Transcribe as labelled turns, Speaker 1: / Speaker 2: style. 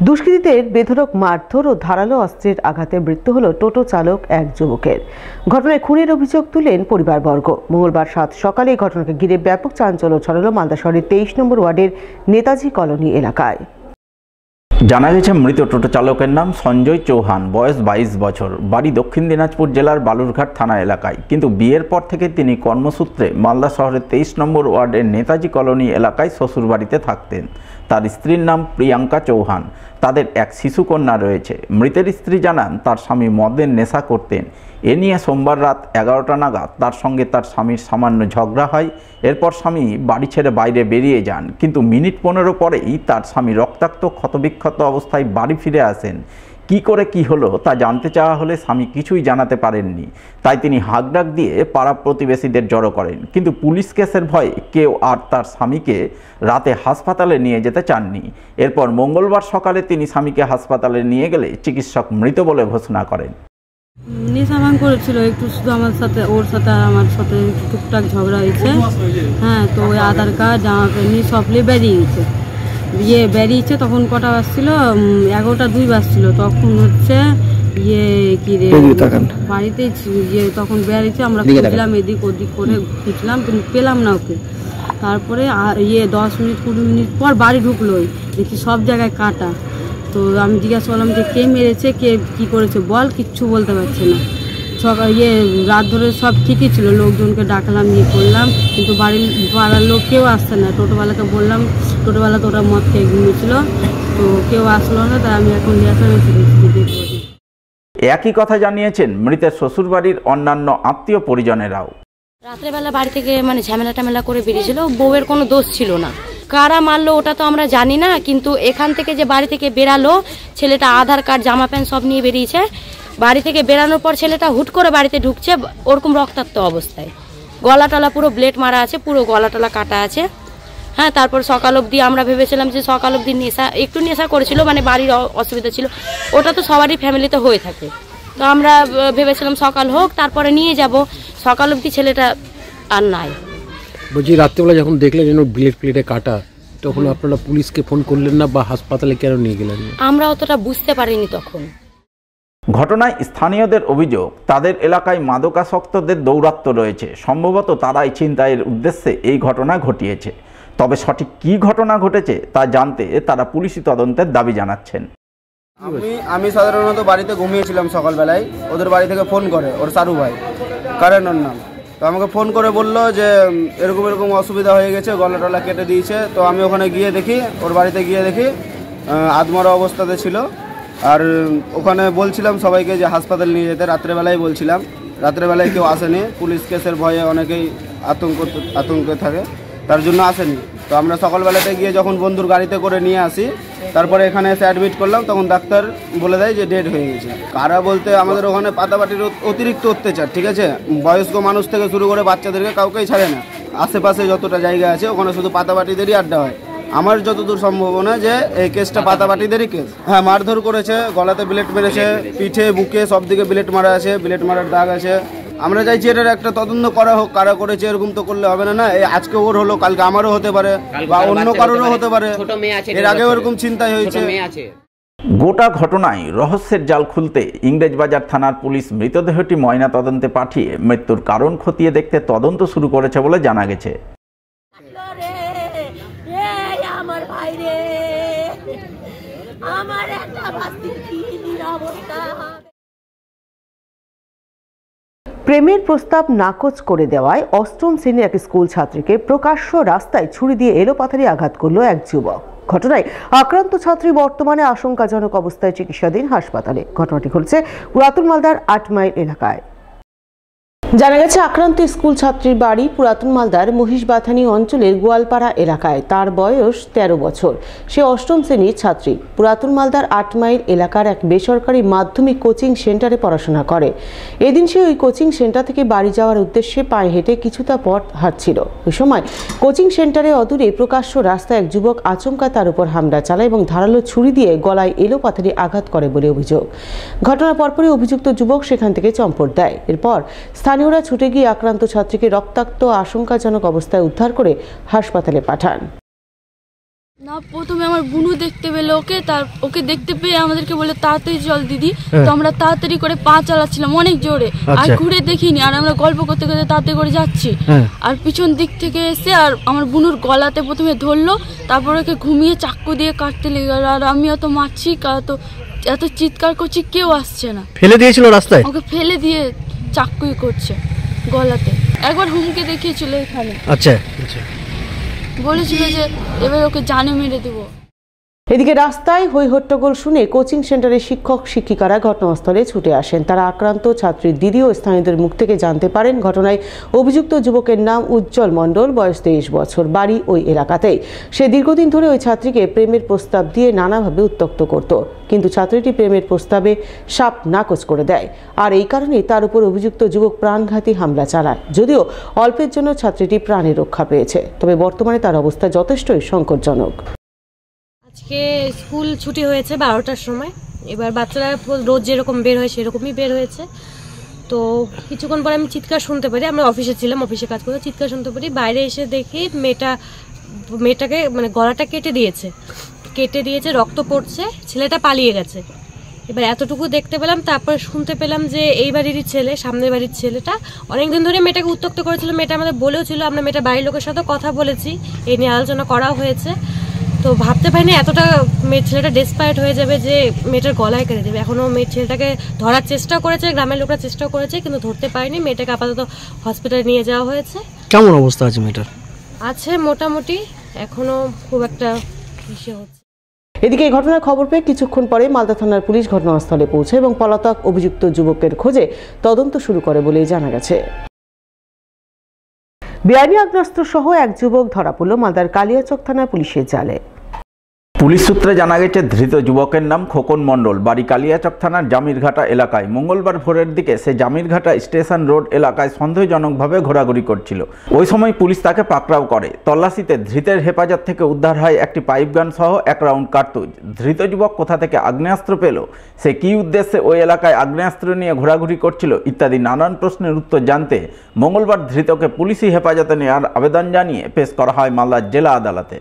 Speaker 1: দুষ্কৃতীদের বেধড়ক মারধর ও ধারালো অস্ত্রের আঘাতে মৃত্যু হল টোটো চালক এক যুবকের। ঘটনায় খুনের অভিযোগ তুলেন পরিবারবর্গ। মঙ্গলবার সাত সকালে এই ঘটনাকে ঘিরে ব্যাপক চাঞ্চল্য ছড়ালো মালদা শহরের 23 নম্বর ওয়ার্ডের নেতাজি কলোনি এলাকায়।
Speaker 2: জানা গেছে, মৃত টোটো চালকের নাম সঞ্জয় চৌহান, বয়স 22 বছর, বাড়ি দক্ষিণ দিনাজপুর জেলার বালুরঘাট থানা এলাকায়। কিন্তু বিয়ের পর থেকে তিনি কর্মসূত্রে মালদা শহরের 23 নম্বর ওয়ার্ডের নেতাজি কলোনি এলাকায় শ্বশুরবাড়িতে থাকতেন। তার স্ত্রীর নাম প্রিয়াঙ্কা চৌহান। তাদের এক শিশুকন্যা রয়েছে। মৃতের স্ত্রী জানান, তার স্বামী মদের নেশা করতেন। এ নিয়ে সোমবার রাত 11টা নাগাদ তার সঙ্গে তার স্বামীর সামান্য ঝগড়া হয়। এরপর স্বামী বাড়ি ছেড়ে বাইরে বেরিয়ে যান, কিন্তু মিনিট 15 পরেই তার স্বামী রক্তাক্ত ক্ষতবিক্ষত অবস্থায় বাড়ি ফিরে আসেন। কি করে কি হলো তা জানতে চাওয়া হলে স্বামী কিছুই জানাতে পারেননি। তাই তিনি হাঁকডাক দিয়ে পাড়া প্রতিবেশীদের জড়ো করেন, কিন্তু পুলিশ কেসের ভয়ে কেউ আর তার স্বামীকে রাতে হাসপাতালে নিয়ে যেতে চাননি। এরপর মঙ্গলবার সকালে তিনি স্বামীকে হাসপাতালে নিয়ে গেলে চিকিৎসক মৃত বলে ঘোষণা করেন।
Speaker 3: নেশা ভাঙ করেছিল একটু, শুধু আমার সাথে ওর সাথে আমার সাথে টুকটাক ঝগড়া হয়েছে। হ্যাঁ, তো ওই আধার কার্ড জামা প্যান্ট নিয়ে সব নিয়ে বেরিয়েছে। বেরিয়েছে তখন কটা বাজছিল, 11টা 2 বাজছিল। তখন হচ্ছে কি রে বাড়িতে তখন বেরিয়েছে। আমরা খুঁজলাম, এদিক ওদিক করে খুঁজলাম, কিন্তু পেলাম না ওকে। তারপরে 10 মিনিট 20 মিনিট পর বাড়ি ঢুকলোই, দেখি সব জায়গায় কাটা। তো আমি জিজ্ঞাসা করলাম যে কে মেরেছে, কে কি করেছে বল, কিচ্ছু বলতে পারছে না। রাত ধরে সব ঠিকই ছিল, লোকজনকে ডাকলাম, করলাম, কিন্তু পাড়ার লোক কেউ আসছে না। টোটোওয়ালাকে বললাম, টোটোওয়ালা তো ওটা মদ খেয়ে ঘুমিয়েছিল, তো কেউ আসলো না। তাই আমি এখন
Speaker 2: একই কথা জানিয়েছেন মৃতের শ্বশুরবাড়ির অন্যান্য আত্মীয় পরিজনেরাও।
Speaker 4: রাত্রেবেলা বাড়ি থেকে ঝামেলা টামেলা করে বেরিয়েছিল, বউয়ের কোনো দোষ ছিল না। কারা মারলো ওটা তো আমরা জানি না, কিন্তু এখান থেকে যে বাড়ি থেকে বেরালো, ছেলেটা আধার কার্ড জামা প্যান্ট সব নিয়ে বেরিয়েছে। বাড়ি থেকে বেরানোর পর ছেলেটা হুট করে বাড়িতে ঢুকছে ওরকম রক্তাক্ত অবস্থায়, গলাটলা পুরো ব্লেড মারা আছে, পুরো গলাটলা কাটা আছে। হ্যাঁ, তারপর সকাল অবধি আমরা ভেবেছিলাম যে সকাল অবধি একটু নেশা করেছিল, মানে বাড়ির অসুবিধা ছিল, ওটা তো সবারই ফ্যামিলিতে হয়ে থাকে। তো আমরা ভেবেছিলাম সকাল হোক তারপরে নিয়ে যাব। সকাল অবধি ছেলেটা আর নাই।
Speaker 5: বলছি, রাত্রেবেলা যখন দেখলেন যেন প্লেটে কাটা, তখন আপনারা পুলিশকে ফোন করলেন না বা হাসপাতালে কেন নিয়ে গেলেন?
Speaker 4: আমরা অতটা বুঝতে পারিনি তখন।
Speaker 2: ঘটনায় স্থানীয়দের অভিযোগ, তাদের এলাকায় মাদকাসক্তদের দৌরাত্ম্য রয়েছে। সম্ভবত তারাই ছিনতাইয়ের উদ্দেশ্যে এই ঘটনা ঘটিয়েছে। তবে সঠিক কী ঘটনা ঘটেছে তা জানতে তারা পুলিশি তদন্তের দাবি জানাচ্ছেন।
Speaker 6: আমি সাধারণত বাড়িতে ঘুমিয়েছিলাম। সকালবেলায় ওদের বাড়ি থেকে ফোন করে, ওর সারু ভাই, কারণের নাম। তো আমাকে ফোন করে বললো যে এরকম এরকম অসুবিধা হয়ে গেছে, গলা টলা কেটে দিয়েছে। তো আমি ওখানে গিয়ে দেখি, ওর বাড়িতে গিয়ে দেখি আধমরা অবস্থাতে ছিল। আর ওখানে বলছিলাম সবাইকে যে হাসপাতাল নিয়ে যেতে, রাত্রেবেলায় বলছিলাম। রাত্রেবেলায় কেউ আসেনি, পুলিশ কেসের ভয়ে অনেকেই আতঙ্কে থাকে, তার জন্য আসেনি। তো আমরা সকালবেলাতে গিয়ে যখন বন্ধুর গাড়িতে করে নিয়ে আসি, তারপরে এখানে এসে অ্যাডমিট করলাম, তখন ডাক্তার বলে দেয় যে ডেড হয়ে গেছে। কারা বলতে আমাদের ওখানে পাতাপাটির অতিরিক্ত অত্যাচার, ঠিক আছে? বয়স্ক মানুষ থেকে শুরু করে বাচ্চাদেরকে কাউকেই ছাড়ে না। আশেপাশে যতটা জায়গা আছে ওখানে শুধু পাতাপাটিদেরই আড্ডা হয়। আমার যতদূর সম্ভাবনা যে এই কেসটা পাতাপাটিদেরই কেস। হ্যাঁ, মারধর করেছে, গলাতে ব্লেড মেরেছে, পিঠে বুকে সব দিকে ব্লেড মারা আছে, ব্লেড মারার দাগ আছে। আমরা চাইছি এটার একটা তদন্ত করা হোক, কারা করেছে। এরকম তো করলে হবে না। এই আজকে ওর হলো, কালকে আমারও হতে পারে বা অন্য কারোরও হতে পারে। এর আগেও এরকম চিন্তাই হয়েছে।
Speaker 2: গোটা ঘটনায় রহস্যের জাল খুলতে ইংরেজবাজার থানার পুলিশ মৃতদেহটি ময়না তদন্তে পাঠিয়ে মৃত্যুর কারণ খতিয়ে দেখতে তদন্ত শুরু করেছে বলে জানা গেছে।
Speaker 1: প্রেমের প্রস্তাব নাকচ করে দেওয়ায় 8ম শ্রেণীর এক স্কুল ছাত্রীকে প্রকাশ্য রাস্তায় ছুরি দিয়ে এলোপাথারি আঘাত করল এক যুবক। ঘটনায় আক্রান্ত ছাত্রী বর্তমানে আশঙ্কাজনক অবস্থায় চিকিৎসাধীন হাসপাতালে। ঘটনাটি ঘটেছে পুরাতন মালদার 8 মাইল এলাকায়। জানা গেছে, আক্রান্ত স্কুল ছাত্রীর বাড়ি পুরাতন মালদার মহিষবাথানি অঞ্চলের গোয়ালপাড়া এলাকায়। তার বয়স 13 বছর। সে 8ম শ্রেণীর ছাত্রী। পুরাতন মালদার 8 মাইল এলাকার এক বেসরকারি মাধ্যমিক কোচিং সেন্টারে পড়াশোনা করে। এদিন সে ওই কোচিং সেন্টার থেকে বাড়ি যাওয়ার উদ্দেশ্যে পায়ে হেঁটে কিছুটা পথ হাঁটছিল। ওই সময় কোচিং সেন্টারে অদূরে প্রকাশ্য রাস্তায় এক যুবক আচমকা তার উপর হামলা চালায় এবং ধারালো ছুরি দিয়ে গলায় এলোপাথারি আঘাত করে বলে অভিযোগ। ঘটনার পরপরই অভিযুক্ত যুবক সেখান থেকে চম্পট দেয়। এরপর স্থানীয়রা ছুটে গিয়ে আক্রান্ত ছাত্রীকে রক্তাক্ত আশঙ্কাজনক অবস্থায় উদ্ধার করে হাসপাতালে পাঠান।
Speaker 7: না, প্রথমে আমার বুনু দেখতে পেলো ওকে দেখতে পেয়ে আমাদেরকে বলে তাড়াতাড়ি চল দিদি। তো আমরা তাড়াতাড়ি করে পা চালাচ্ছিলাম অনেক জোরে, আর ঘুরে দেখিনি, আর আমরা গল্প করতে করতে তাড়াতাড়ি করে যাচ্ছি। আর পিছন দিক থেকে এসে আর আমার বুনুর গলাতে প্রথমে ধরলো, তারপর ওকে ঘুমিয়ে চাকু দিয়ে কাটতে লেগে গেল। আর আমি অত মারছি, তো এত চিৎকার করছি, কেউ আসছে না।
Speaker 8: ফেলে দিয়েছিল রাস্তায়?
Speaker 7: ওকে ফেলে দিয়ে চাকুই করছে গলাতে। একবার হুমকে দেখিয়েছিল এখানে।
Speaker 8: আচ্ছা,
Speaker 7: বলেছিল যে এবার ওকে জানে মেরে দেবো।
Speaker 1: এদিকে রাস্তায় হই হট্টগোল শুনে কোচিং সেন্টারের শিক্ষক শিক্ষিকারা ঘটনাস্থলে ছুটে আসেন। তারা আক্রান্ত ছাত্রীর দিদি ও স্থানীয়দের মুখ থেকে জানতে পারেন ঘটনায় অভিযুক্ত যুবকের নাম উজ্জ্বল মণ্ডল, বয়স 23 বছর, বাড়ি ওই এলাকাতেই। সে দীর্ঘদিন ধরে ওই ছাত্রীকে প্রেমের প্রস্তাব দিয়ে নানাভাবে উত্ত্যক্ত করত, কিন্তু ছাত্রীটি প্রেমের প্রস্তাবে সাপ নাকচ করে দেয়। আর এই কারণেই তার উপর অভিযুক্ত যুবক প্রাণঘাতী হামলা চালায়। যদিও অল্পের জন্য ছাত্রীটি প্রাণে রক্ষা পেয়েছে, তবে বর্তমানে তার অবস্থা যথেষ্টই সংকটজনক।
Speaker 9: আজকে স্কুল ছুটি হয়েছে 12টার সময়। এবার বাচ্চারা রোজ যেরকম বের হয় সেরকমই বের হয়েছে। তো কিছুক্ষণ পরে আমি চিৎকার শুনতে পারি, আমরা অফিসে ছিলাম, অফিসে কাজ করে চিৎকার শুনতে পারি। বাইরে এসে দেখি মেয়েটাকে মানে গলাটা কেটে দিয়েছে, রক্ত পড়ছে, ছেলেটা পালিয়ে গেছে। এবার এতটুকু দেখতে পেলাম, তারপর শুনতে পেলাম যে এই বাড়িরই ছেলে, সামনের বাড়ির ছেলেটা অনেকদিন ধরে মেয়েটাকে উত্ত্যক্ত করেছিল। মেয়েটা আমাদের বলেও ছিল, আমরা মেয়েটা বাড়ির লোকের সাথে কথা বলেছি, এই নিয়ে আলোচনা করাও হয়েছে। তো ভাবতে পারিনি এতটা ছেলেটা ডেসপারেট হয়ে যাবে যে মেয়েটার গলায় কেটে দেবে। এখনও ছেলেটাকে ধরার চেষ্টা করেছে, গ্রামের লোকরা চেষ্টা করেছে, কিন্তু ধরতে পারেনি। মেয়েটাকে আপাতত হসপিটালে নিয়ে যাওয়া হয়েছে।
Speaker 8: কেমন অবস্থা আছে মেয়েটার?
Speaker 9: আছে মোটামুটি, এখনো খুব একটা ইসে হচ্ছে।
Speaker 1: এদিকে এই ঘটনার খবর পেয়ে কিছুক্ষণ পরে মালদা থানার পুলিশ ঘটনাস্থলে পৌঁছায় এবং পলাতক অভিযুক্ত যুবকের খোঁজে তদন্ত শুরু করে বলেই জানা গেছে। বেআইনি আগ্নেয়াস্ত্র সহ এক যুবক ধরা পড়ল মালদার কালিয়াচক থানা পুলিশের জালে।
Speaker 2: পুলিশ সূত্রে জানা গেছে ধৃত যুবকের নাম খোকন মণ্ডল, বাড়ি কালিয়াচক থানার জামিরঘাটা এলাকায়। মঙ্গলবার ভোরের দিকে সে জামিরঘাটা স্টেশন রোড এলাকায় সন্দেহজনকভাবে ঘোরাঘুরি করছিল। ওই সময় পুলিশ তাকে পাকড়াও করে। তল্লাশিতে ধৃতের হেফাজত থেকে উদ্ধার হয় একটি পাইপ গান সহ 1 রাউন্ড কার্তুজ। ধৃত যুবক কোথা থেকে আগ্নেয়াস্ত্র পেল, সে কী উদ্দেশ্যে ওই এলাকায় আগ্নেয়াস্ত্র নিয়ে ঘোরাঘুরি করছিল ইত্যাদি নানান প্রশ্নের উত্তর জানতে মঙ্গলবার ধৃতকে পুলিশি হেফাজতে নেওয়ার আবেদন জানিয়ে পেশ করা হয় মালদা জেলা আদালতে।